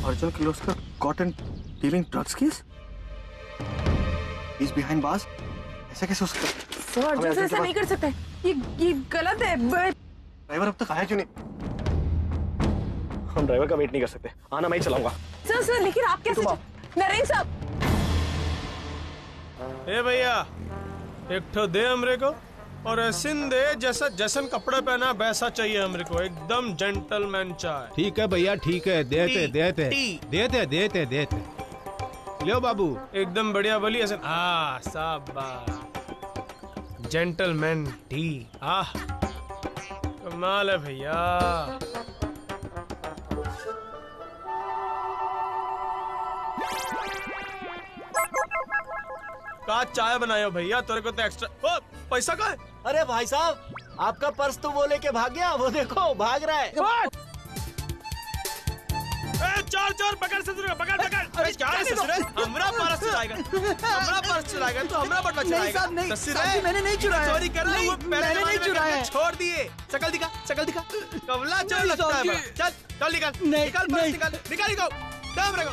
Arjun Kirloskar caught in dealing drugs case? He's behind bars? ऐसा कैसे हो सकता है? सर अर्जुन से ऐसा नहीं कर सकते, ये गलत है। ड्राइवर अब तक आया क्यों नहीं? हम ड्राइवर का वेट नहीं कर सकते, आना मैं ही चलाऊंगा। सर लेकिन आप कैसे? नरेंद्र साहब। ए भैया, एक ठो दे हमरे को, और ऐसिन दे जैसा जैसन कपड़े पहना वैसा चाहिए हमरे को, एकदम जेंटलमैन चाय। ठीक है भैया, ठीक है, देते देते देते देते देते। लो बाबू, एकदम बढ़िया बोली ऐसे। शाबाश, जेंटलमैन टी। कमाल है भैया। का चाय बनायो भैया, तेरे को तो एक्स्ट्रा। ओ, पैसा का है? अरे भाई साहब, आपका पर्स तो वो लेके भाग गया, वो देखो भाग रहा है। चोर चोर पकड़ ससुर, पकड़ पकड़। अरे क्या है ससुर, हमरा पर्स चुराएगा, हमरा पर्स चुराएगा तो हमरा बटवा चुराएगा। ससुर मैंने नहीं चुराया, चोरी कर रहा हूँ, मैंने नहीं चुराया। छोड़ दिए। शकल दिखा, शकल दिखा, कबला चोर लगता है। चल चल निकल, निकल पर्स निकल, निकल निकल। कैमरे को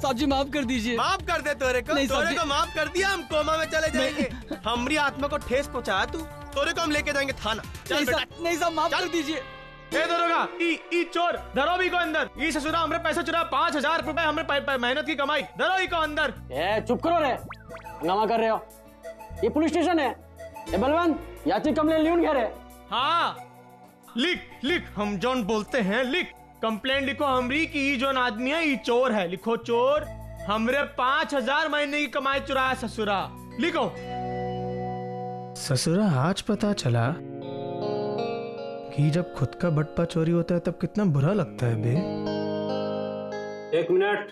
साहब जी माफ कर दीजिए। माफ कर दे तोरे को, तोरे को माफ कर दिया, हम कोमा में चले जाएंगे। हमारी आत्मा को ठेस पहुँचाया तू, तोरे को हम लेके जाएंगे थाना। चल बेटा। नहीं साहब माफ कर दीजिए। ए दरोगा, ई चोर, धरो भी को अंदर। ई ससुरा हमरे पैसा चुरा, 5,000 रुपए हमरे मेहनत की कमाई, धरो ही को अंदर। चुप करो रे, हंगामा कर रहे हो। ये पुलिस स्टेशन है। ए बलवंत, याची कंप्लेन लिखून घे रे। हाँ लिख लिख, हम जोन बोलते हैं लिख। कंप्लेंट लिखो हमरी की ई जोन आदमी है, ई चोर है। लिखो चोर, हमरे 5,000 महीने की कमाई चुराया ससुरा। लिखो। ससुरा आज पता चला कि जब खुद का बटवा चोरी होता है तब कितना बुरा लगता है बे। 1 मिनट,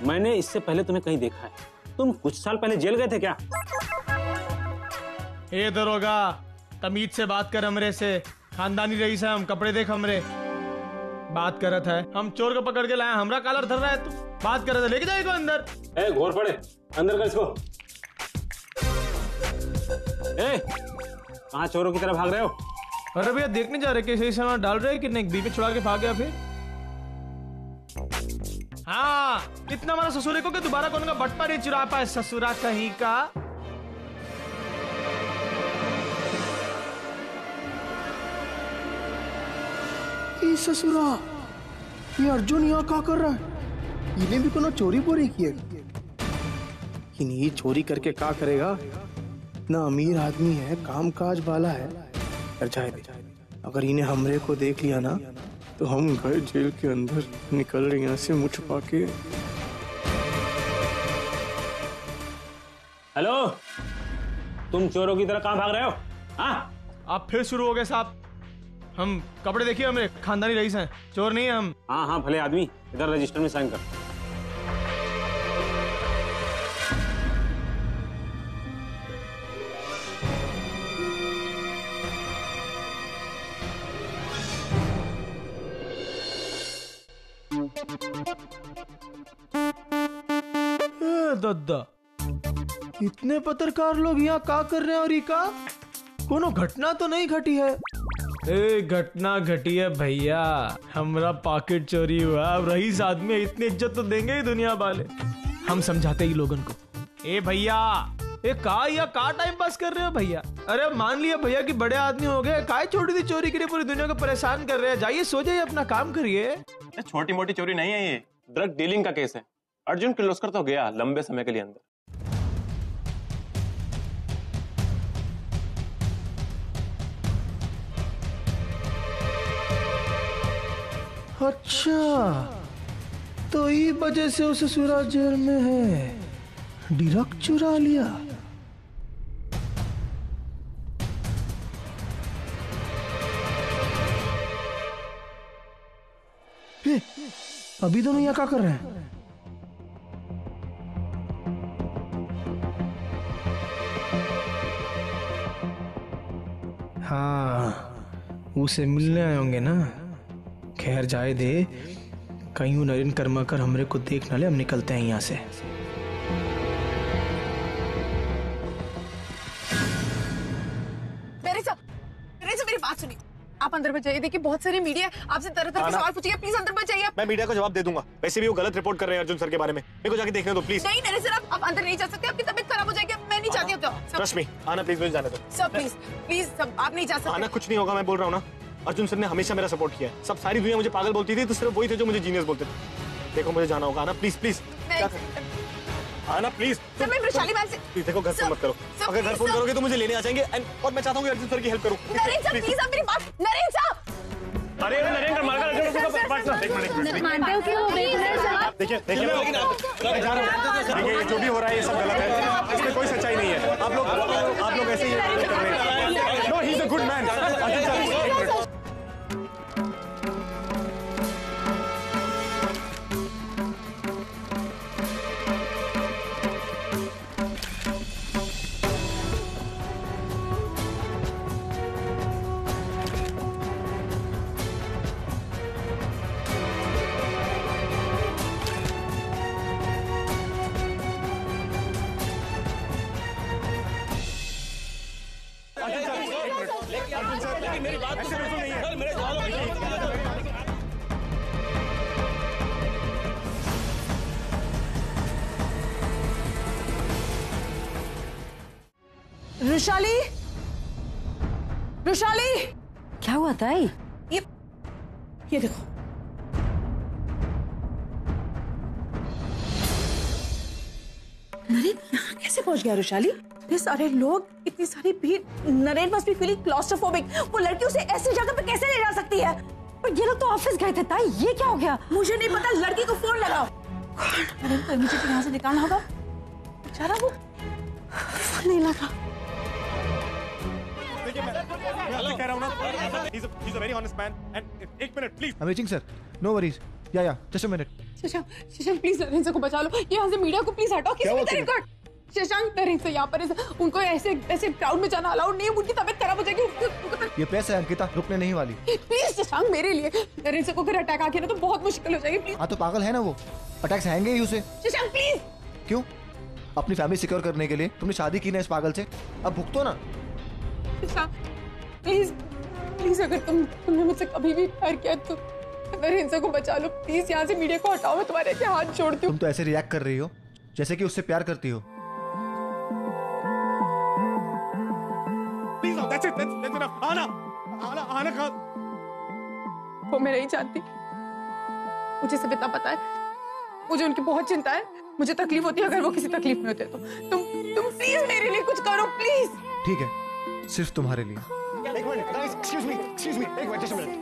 मैंने इससे पहले तुम्हें कहीं देखा है। तुम कुछ साल पहले जेल गए थे क्या? ए दरोगा, तमीज से बात कर हमरे से। खानदानी रईस है हम, कपड़े देख हमरे। बात करत है, हम चोर को पकड़ के लाए, हमरा कालर धर रहा है तू। बात करत है, लेके जाएगा अंदर। ए घोर पड़े, अंदर कर इसको। ए कहाँ चोरों की तरफ भाग रहे हो? अरे भैया देखने जा रहे कि सही सामान डाल रहे कि नहीं, बीच में छुड़ा के भाग गया फिर। हाँ, इतना हमारा ससुरे को कि दोबारा कौन का बटवा नहीं चुरा पाए ससुरा कहीं का। ये ससुरा, ये अर्जुन यहाँ क्या कर रहा है? इन्हें भी कोनो चोरी बोरी की है। ये चोरी करके क्या करेगा? इतना अमीर आदमी है, कामकाज वाला है। कर जाए दे। अगर इन्हें हमरे को देख लिया ना तो हम गए जेल के अंदर, निकल रहे यहाँ से मुँह छुपा के। हेलो, तुम चोरों की तरह कहाँ भाग रहे हो? हाँ, आप फिर शुरू हो गए साहब। हम कपड़े देखिए, हमें खानदानी रईस हैं, चोर नहीं है हम। हाँ हाँ भले आदमी, इधर रजिस्टर में साइन कर। दद्दा, इतने पत्रकार लोग यहाँ क्या कर रहे हैं? और का कोनो घटना तो नहीं घटी है? ए घटना घटी है भैया, हमरा पॉकेट चोरी हुआ। अब रईस आदमी, इतनी इज्जत तो देंगे ही दुनिया वाले। हम समझाते ही लोगन को। ए भैया, ये का टाइम पास कर रहे हो भैया? अरे मान लिया भैया कि बड़े आदमी हो गए, काय छोटी सी चोरी के लिए पूरी दुनिया को परेशान कर रहे हैं। जाइए सो जाइए, अपना काम करिए। छोटी मोटी चोरी नहीं है, ये ड्रग डीलिंग का केस है। अर्जुन किर्लोस्कर तो गया लंबे समय के लिए अंदर। अच्छा, तो ये वजह से उसे ससुरा जेल में है। ड्रग चुरा लिया। अभी दोनों यहाँ क्या कर रहे हैं? हाँ, उसे मिलने आए होंगे ना। खैर जाए दे, कहीं नरेन कर्माकर हमरे को देख ना ले। हम निकलते हैं यहाँ से। मेरी बात सुनिए, आप अंदर में जाइए। देखिए बहुत सारी मीडिया आपसे तरह तरह के सवाल पूछेगी, प्लीज अंदर मत जाइए। मैं मीडिया को जवाब दे दूंगा। वैसे भी वो गलत रिपोर्ट कर रहे हैं अर्जुन सर के बारे में। मेरे को जाके देखने दो प्लीज। नहीं नरेश सर, आप अंदर नहीं जा सकते, आपकी तबीयत खराब हो जाएगी। मैं नहीं चाहती हूँ। ट्रस्ट मी, आना प्लीज, मुझे जाने दो। सर प्लीज प्लीज, सब आप नहीं जा सकते। आना कुछ नहीं होगा, मैं बोल रहा हूँ ना। अर्जुन सर ने हमेशा मेरा सपोर्ट किया है। सब सारी दुनिया मुझे पागल बोलती थी, तो सिर्फ वही थे जो मुझे जीनियस बोलते थे। देखो मुझे जाना होगा, आना प्लीज प्लीज। आना प्लीज। सर मैं वैशाली मैम से। प्लीज देखो घर फोन मत करो। अगर घर फोन करोगे तो मुझे लेने आ जाएंगे। और मैं चाहता हूँ अर्जुन सर की हेल्प करूँ। नरेश सर प्लीज, आप मेरी बात। नरेश सर, अरे नरेंद्र मारकर मानते हो कि वो बेगुनाह है? देखिए जो भी हो रहा है ये सब गलत है। इसमें कोई सच्चाई नहीं है। आप लोग ऐसे ही कर रहे हैं। No, he is a good man. Rushali, Rushali, क्या हुआ ताई? ये देखो। नरेन यहाँ कैसे पहुंच गया रुशाली? इतने सारे लोग, इतनी सारी भीड़। Naren must be feeling claustrophobic. वो लड़की उसे ऐसी जगह पे कैसे ले जा सकती है? पर ये लोग तो ऑफिस गए थे ताई, ये क्या हो गया? मुझे नहीं पता, लड़की को फोन लगाओ। नरेन को इमीडिएटली यहाँ से निकालना होगा। बेचारा वो फोन नहीं लगा। कह रहा हूँ ना, he's a very honest man. And एक minute please. I'm reaching sir. No worries. Yeah. Just a minute. Shashank please Naren को बचा लो। यहाँ से मीडिया को प्लीज हटाओ। किसी भी तरीके शशांक नरेन से यहाँ पर उनको ऐसे क्राउड में जाना अलाउड नहीं है। उनकी तबीयत खराब हो जाएगी। ये पैसे अंकिता रुकने नहीं वाली। प्लीज शशांक मेरे लिए। नरेन को अगर अटैक आ गया ना तो बहुत मुश्किल हो जाएगी। प्लीज। हाँ तो पागल है ना वो, अटैक्स आएंगे ही उसे। शशांक प्लीज। क्यों? अपनी फैमिली सिक्योर करने के लिए तुमने शादी की ना इस पागल से, अब भुगतो ना। शशांक प्लीज प्लीज, अगर तुमने मुझसे कभी भी प्यार किया तो नरेन को बचा लो प्लीज। यहाँ से मीडिया को हटाओ। मैं तुम्हारे के हाथ जोड़ती हूँ। तुम तो ऐसे रिएक्ट कर रही हो जैसे कि उससे प्यार करती हो। Please that's enough. आना कहाँ? वो मैं नहीं जानती। मुझे सब इतना पता है। मुझे उनकी बहुत चिंता है। मुझे तकलीफ होती है अगर वो किसी तकलीफ में होते तो। तुम प्लीज मेरे लिए कुछ करो प्लीज। ठीक है, सिर्फ तुम्हारे लिए। एक मिनट, excuse me, एक minute, just a minute.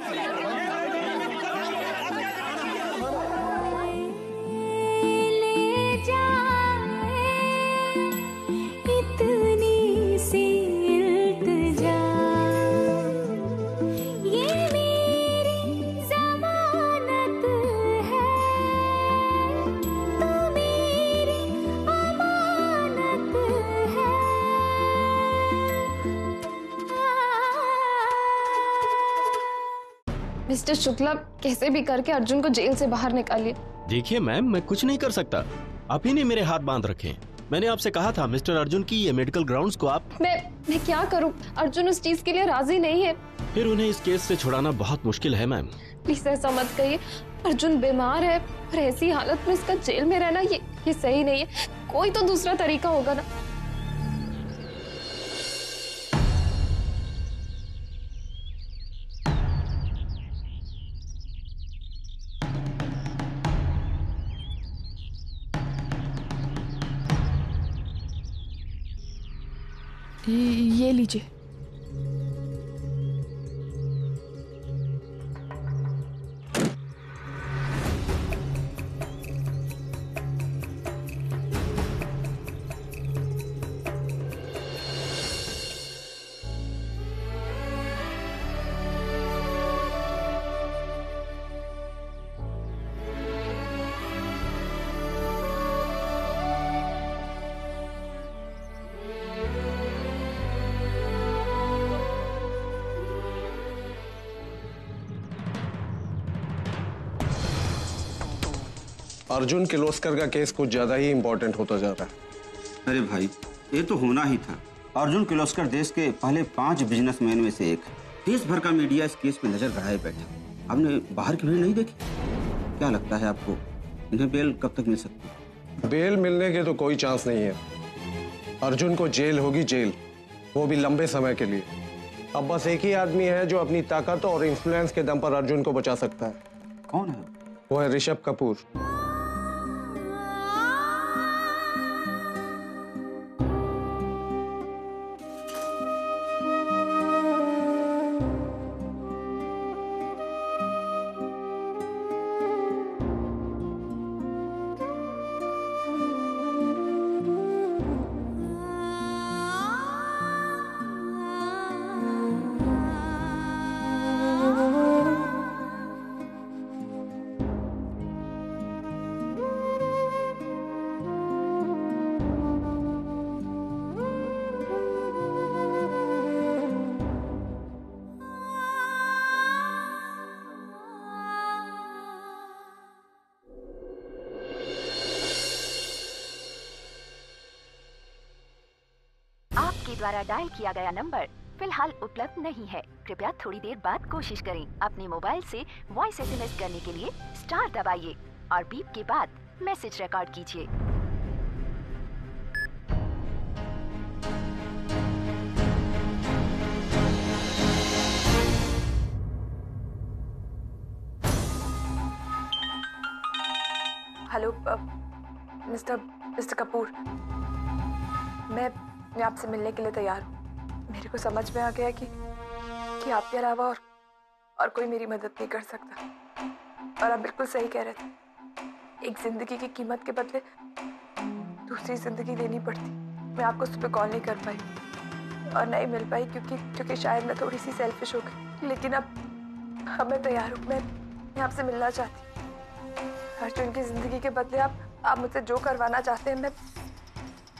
Mister Shukla, कैसे भी करके अर्जुन को जेल से बाहर निकालिए। देखिए मैम, मैं कुछ नहीं कर सकता। आप ही ने मेरे हाथ बांध रखे। मैंने आपसे कहा था मिस्टर अर्जुन की ये मेडिकल ग्राउंड्स को आप। मैं क्या करूं? अर्जुन उस चीज के लिए राजी नहीं है। फिर उन्हें इस केस से छुड़ाना बहुत मुश्किल है मैम। प्लीज ऐसा मत कहिए। अर्जुन बीमार है और ऐसी हालत में उसका जेल में रहना ये सही नहीं है। कोई तो दूसरा तरीका होगा ना। ये लीजिए। अर्जुन किर्लोस्कर का केस कुछ ज्यादा ही इम्पोर्टेंट होता जा रहा है। अरे भाई, ये तो होना ही था। अर्जुन किर्लोस्कर देश के पहले 5 बिजनेसमैन में से एक। देश भर का मीडिया इस केस पे नजर गड़ाए बैठा। आपने बाहर की भीड़ नहीं देखी? क्या लगता है आपको इन्हें बेल कब तक मिल सकती है? बेल मिलने के तो कोई चांस नहीं है। अर्जुन को जेल होगी, जेल, वो भी लंबे समय के लिए। अब बस एक ही आदमी है जो अपनी ताकत और इन्फ्लुएंस के दम पर अर्जुन को बचा सकता है। कौन है? वो है ऋषभ कपूर। द्वारा डायल किया गया नंबर फिलहाल उपलब्ध नहीं है। कृपया थोड़ी देर बाद कोशिश करें। अपने मोबाइल से वॉइस SMS करने के लिए स्टार दबाइए और बीप के बाद मैसेज रिकॉर्ड कीजिए। हेलो मिस्टर कपूर, मैं आपसे मिलने के लिए तैयार हूँ। मेरे को समझ में आ गया कि आपके अलावा और कोई मेरी मदद नहीं कर सकता। और आप बिल्कुल सही कह रहे थे, एक जिंदगी की कीमत के बदले दूसरी जिंदगी लेनी पड़ती। मैं आपको सुबह कॉल नहीं कर पाई और नहीं मिल पाई क्योंकि शायद मैं थोड़ी सी सेल्फिश हो गई। लेकिन अब मैं तैयार हूँ। मैं आपसे मिलना चाहती हूँ। अर्जुन की जिंदगी के बदले आप मुझसे जो करवाना चाहते हैं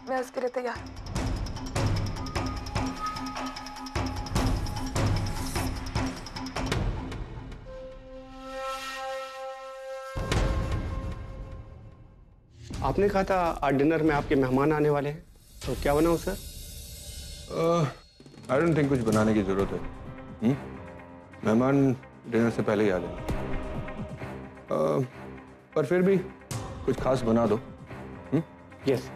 मैं उसके लिए तैयार हूँ। आपने कहा था आज डिनर में आपके मेहमान आने वाले हैं, तो क्या बनाऊं सर? आई डोंट थिंक कुछ बनाने की जरूरत है। मेहमान डिनर से पहले ही आ जाएंगे। पर फिर भी कुछ खास बना दो। यस।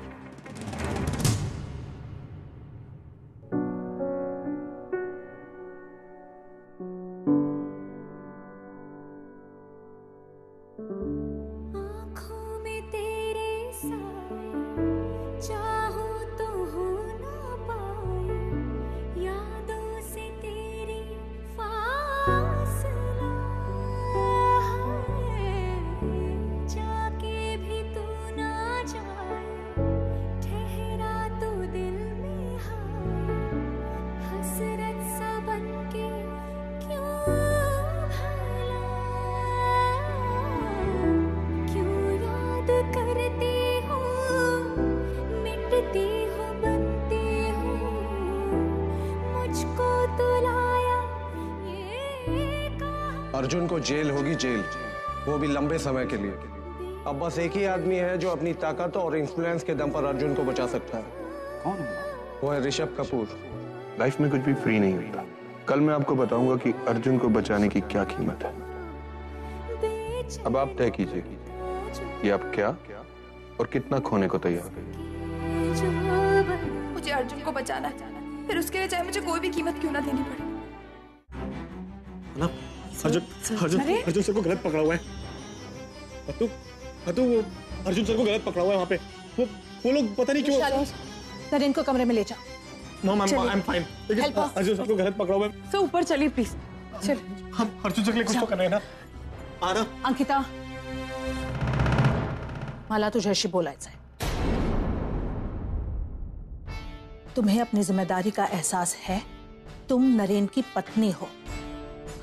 अर्जुन को जेल होगी, जेल, वो भी लंबे समय के लिए। अब बस एक ही आदमी है जो अपनी ताकत और इन्फ्लुएंस के दम पर अर्जुन को बचा सकता है। कौन है? वो है ऋषभ कपूर। लाइफ में कुछ भी फ्री नहीं होता। कल मैं आपको बताऊंगा कि अर्जुन को बचाने की क्या कीमत है। अब आप तय कीजिए कि आप क्या और कितना खोने को तैयार हैं। मुझे अर्जुन को बचाना है, फिर उसके लिए चाहे मुझे कोई भी कीमत क्यों ना देनी पड़े। अर्जुन सर को गलत पकड़ा हुआ है। हतू वो अर्जुन सर को गलत पकड़ा हुआ है वहाँ पे। वो लोग पता नहीं क्यों। नरेन को कमरे में ले जाओ। Mom I am fine. लेकिन अर्जुन सर को गलत पकड़ा हुआ है। तो ऊपर चलिए प्लीज। चल। हम अर्जुन सर के लिए कुछ तो कर रहे हैं ना। आना। अंकिता, मला तुझ्याशी बोलायचं आहे। तुम्हें अपनी जिम्मेदारी का एहसास है? तुम नरेन की पत्नी हो।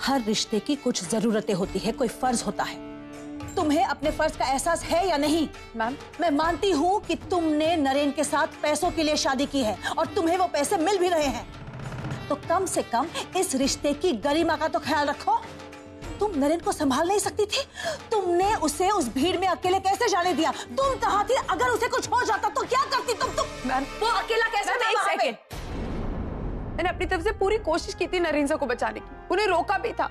हर रिश्ते की कुछ जरूरतें होती है, कोई फर्ज होता है। तुम्हें अपने फर्ज का एहसास है या नहीं? मैम, मैं मानती हूँ कि तुमने नरेन के साथ पैसों के लिए शादी की है और तुम्हें वो पैसे मिल भी रहे हैं, तो कम से कम इस रिश्ते की गरिमा का तो ख्याल रखो। तुम नरेन को संभाल नहीं सकती थी? तुमने उसे उस भीड़ में अकेले कैसे जाने दिया? तुम कहाँ थी? अगर उसे कुछ हो जाता तो क्या करती तुम? मैम, वो अकेला कैसे था वहाँ पे? मैंने अपनी तरफ से पूरी कोशिश की थी नरेन सर को बचाने की, उन्हें रोका भी था,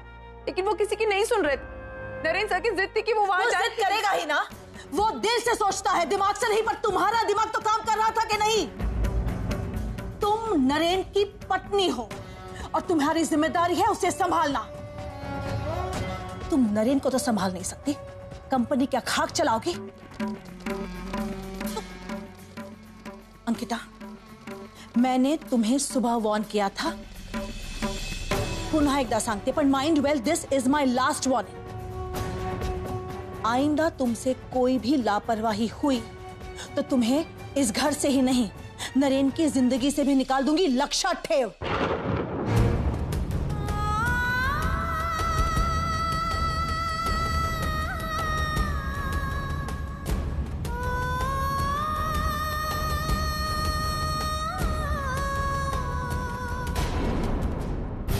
लेकिन वो किसी की नहीं सुन रहे थे। नरेन सर की जिद थी कि वो वहां जाए। जिद करेगा ही ना, वो दिल से सोचता है, दिमाग से नहीं। पर तुम्हारा दिमाग तो काम कर रहा था कि नहीं? तुम नरेन की पत्नी हो और तुम्हारी जिम्मेदारी है उसे संभालना। तुम नरेन को तो संभाल नहीं सकती, कंपनी क्या खाक चलाओगी? अंकिता, मैंने तुम्हें सुबह वार्न किया था, पुनः एकदा सांगते, पण mind well, this is my last warning. आइंदा तुमसे कोई भी लापरवाही हुई तो तुम्हें इस घर से ही नहीं, नरेन की जिंदगी से भी निकाल दूंगी। लक्ष्य ठेव।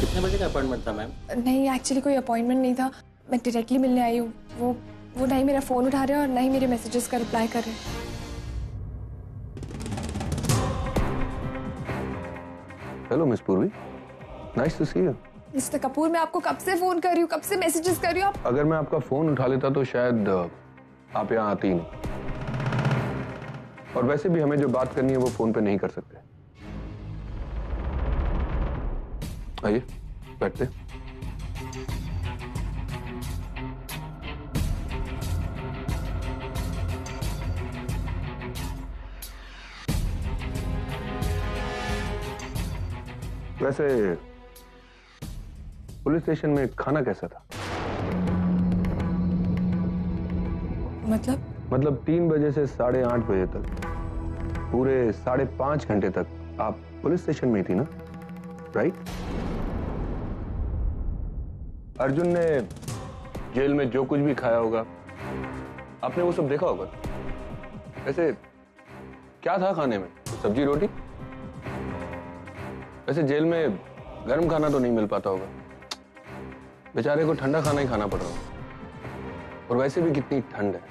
कितने बजे का अपॉइंटमेंट था मैम? नहीं, एक्चुअली कोई अपॉइंटमेंट नहीं था, मैं डायरेक्टली मिलने आई हूँ। वो ना ही मेरा फोन उठा रहे हैं और ना ही मेरे मैसेजेस का रिप्लाई कर रहे हैं। Hello miss Purvi, nice to see you. Mister Kapoor, मैं आपको कब से फोन कर रही हूँ, कब से मैसेजेस कर रही हूँ। आप अगर मैं आपका फोन उठा लेता तो शायद आप यहाँ आती ही नहीं। और वैसे भी हमें जो बात करनी है वो फोन पे नहीं कर सकते। आइए बैठते। वैसे पुलिस स्टेशन में खाना कैसा था? मतलब 3 बजे से 8:30 बजे तक, पूरे 5.5 घंटे तक आप पुलिस स्टेशन में ही थी ना, राइट? अर्जुन ने जेल में जो कुछ भी खाया होगा आपने वो सब देखा होगा। वैसे क्या था खाने में? सब्जी रोटी? वैसे जेल में गर्म खाना तो नहीं मिल पाता होगा, बेचारे को ठंडा खाना ही खाना पड़ रहा होगा। और वैसे भी कितनी ठंड है,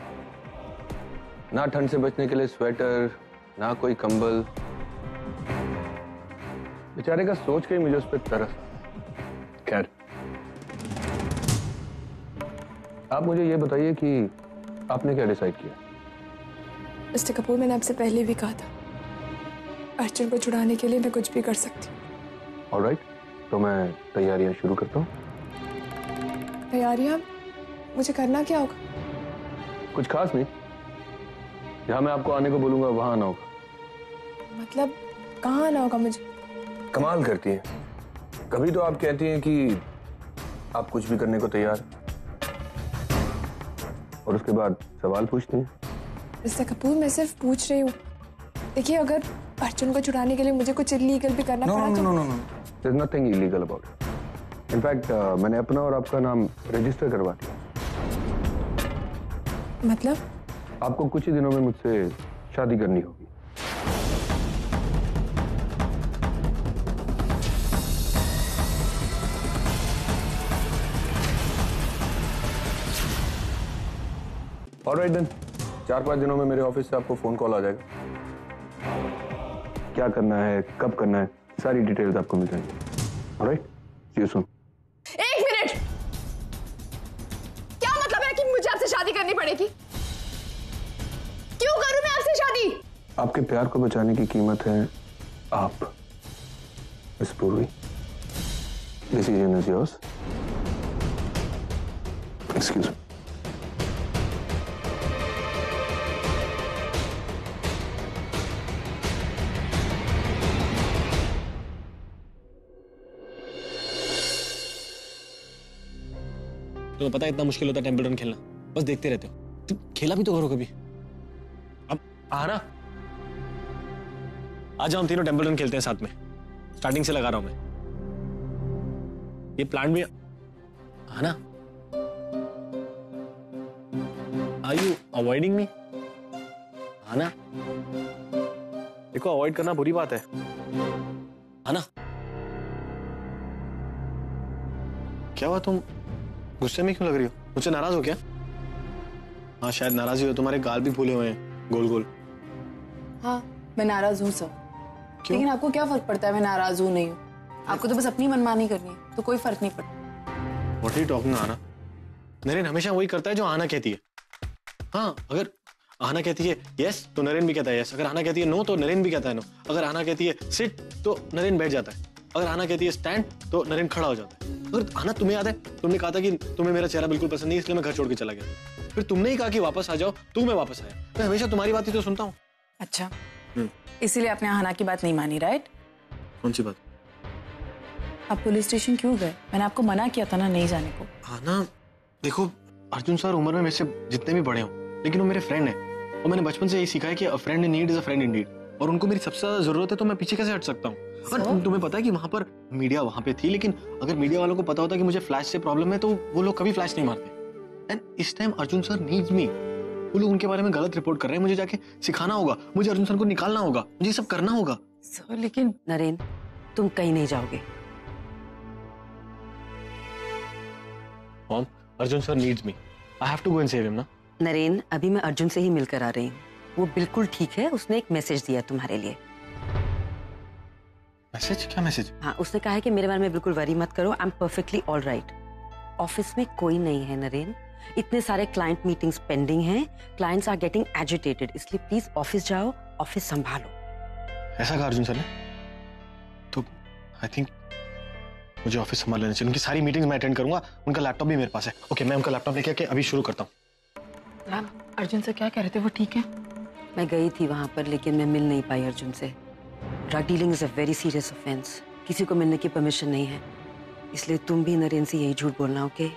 ना ठंड से बचने के लिए स्वेटर, ना कोई कंबल। बेचारे का सोच के ही मुझे उस पर तरस आता। खैर, आप मुझे ये बताइए कि आपने क्या डिसाइड किया? मिस्टर कपूर, मैंने आपसे पहले भी कहा था, अर्जुन को छुड़ाने के लिए मैं कुछ भी कर सकती हूँ। ऑलराइट, तो मैं तैयारियां शुरू करता हूँ। तैयारियां? मुझे करना क्या होगा? कुछ खास नहीं, जहां मैं आपको आने को बोलूंगा वहां आना होगा। मतलब कहाँ आना होगा मुझे? कमाल करती है, कभी तो आप कहती हैं कि आप कुछ भी करने को तैयार, और उसके बाद सवाल पूछती हैं। मिस्टर कपूर, मैं सिर्फ पूछ रही हूँ। देखिए, अगर अर्जुन को छुड़ाने के लिए मुझे कुछ इलीगल भी करना पड़ा तो no, there's nothing illegal about it. In fact, मैंने अपना और आपका नाम रजिस्टर करवा दिया। मतलब? आपको कुछ ही दिनों में मुझसे शादी करनी होगी। ऑलराइट देन, 4-5 दिनों में मेरे ऑफिस से आपको फोन कॉल आ जाएगा। क्या करना है, कब करना है, सारी डिटेल्स आपको मिल जाएंगी। Alright, see you soon. 1 minute, क्या मतलब है कि मुझे आपसे शादी करनी पड़ेगी? क्यों करूं मैं आपसे शादी? आपके प्यार को बचाने की कीमत है आप, मिस पूर्वी। Decision is yours. Excuse me. तो पता है इतना मुश्किल होता है टेंपल रन खेलना, बस देखते रहते हो। तुम खेला भी तो करो कभी। अब आना, आज हम तीनों टेंपल रन खेलते हैं साथ में। स्टार्टिंग से लगा रहा हूं मैं। ये प्लान भी Aana. Are you avoiding me? Aana. देखो, अवॉइड करना बुरी बात है। आना। क्या हुआ, तुम गुस्से में क्यों लग रही हो? मुझसे नाराज हो क्या? हाँ, शायद नाराज हो, तुम्हारे गाल भी फूले हुए हैं गोल गोल। हाँ, मैं नाराज हूँ सर। लेकिन आपको क्या फर्क पड़ता है मैं नाराज हूँ नहीं हूँ? आपको तो बस अपनी मनमानी करनी है, तो कोई फर्क नहीं पड़ता। What are you talking, आना? नरेन हमेशा वही करता है जो आना कहती है। हाँ, अगर आना कहती है यस तो नरेन भी कहता है यस, अगर आना कहती है नो तो नरेन भी कहता है नो, अगर आना कहती है सिट तो नरेन बैठ जाता है, अगर आना कहती है स्टैंड तो नरेन खड़ा हो जाता है। अगर आना तुम्हें याद है, तुमने कहा था कि तुम्हें मेरा चेहरा बिल्कुल पसंद नहीं, इसलिए मैं घर छोड़ के चला गया। फिर तुमने ही कहा कि वापस आ जाओ, तो मैं वापस आया। मैं हमेशा तुम्हारी बात ही तो सुनता हूँ। अच्छा, इसीलिए आपने आना की बात नहीं मानी, राइट? कौन सी बात? आप पुलिस स्टेशन क्यों गए? मैंने आपको मना किया था ना नहीं जाने को। आना देखो, अर्जुन सर उम्र में मेरे से जितने भी बड़े हों, लेकिन वो मेरे फ्रेंड हैं और मैंने बचपन से यही सीखा है कि अ friend in need is a friend Indeed, और उनको मेरी सबसे ज्यादा जरूरत है तो मैं पीछे कैसे हट सकता हूँ? और तुम्हें पता है कि वहां पर मीडिया वहां पे थी, लेकिन अगर मीडिया वालों को पता होता कि मुझे फ्लैश से प्रॉब्लम है तो वो लोग कभी फ्लैश नहीं मारते। एंड इस टाइम अर्जुन सर नीड्स मी। वो लोग उनके बारे में गलत रिपोर्ट कर रहे हैं, मुझे जाके सिखाना होगा, मुझे अर्जुन सर को निकालना होगा, मुझे ये सब करना होगा। सर लेकिन नरेन, तुम कहीं नहीं जाओगे। Mom, Arjun sir needs me, I have to go and save him ना। नरेन, अभी मैं अर्जुन से ही मिलकर आ रही हूँ, वो बिल्कुल ठीक है। उसने एक मैसेज दिया तुम्हारे लिए। मैसेज? क्या मैसेज? हाँ, उसने कहा है कि मेरे बारे में बिल्कुल वरी मत करो, I am perfectly all right. Office में कोई नहीं है नरेन, इतने सारे क्लाइंट मीटिंग्स पेंडिंग हैं, क्लाइंट्स आर गेटिंग एजिटेटेड, इसलिए प्लीज ऑफिस जाओ, ऑफिस संभालो। ऐसा कहा अर्जुन सर ने? तो आई थिंक मुझे ऑफिस संभाल लेना चाहिए। उनकी सारी मीटिंग्स मैं अटेंड करूंगा, उनका लैपटॉप भी मेरे पास है। ओके, मैं उनका लैपटॉप लेके अभी शुरू करता हूँ। मैम, अर्जुन सर क्या कह रहे थे, वो ठीक है? मैं गई थी वहां पर, लेकिन मैं मिल नहीं पाई अर्जुन से। Drug dealing is a very serious offence, किसी को मिलने की परमिशन नहीं है, इसलिए तुम भी नरेन से यही झूठ बोलना, ओके?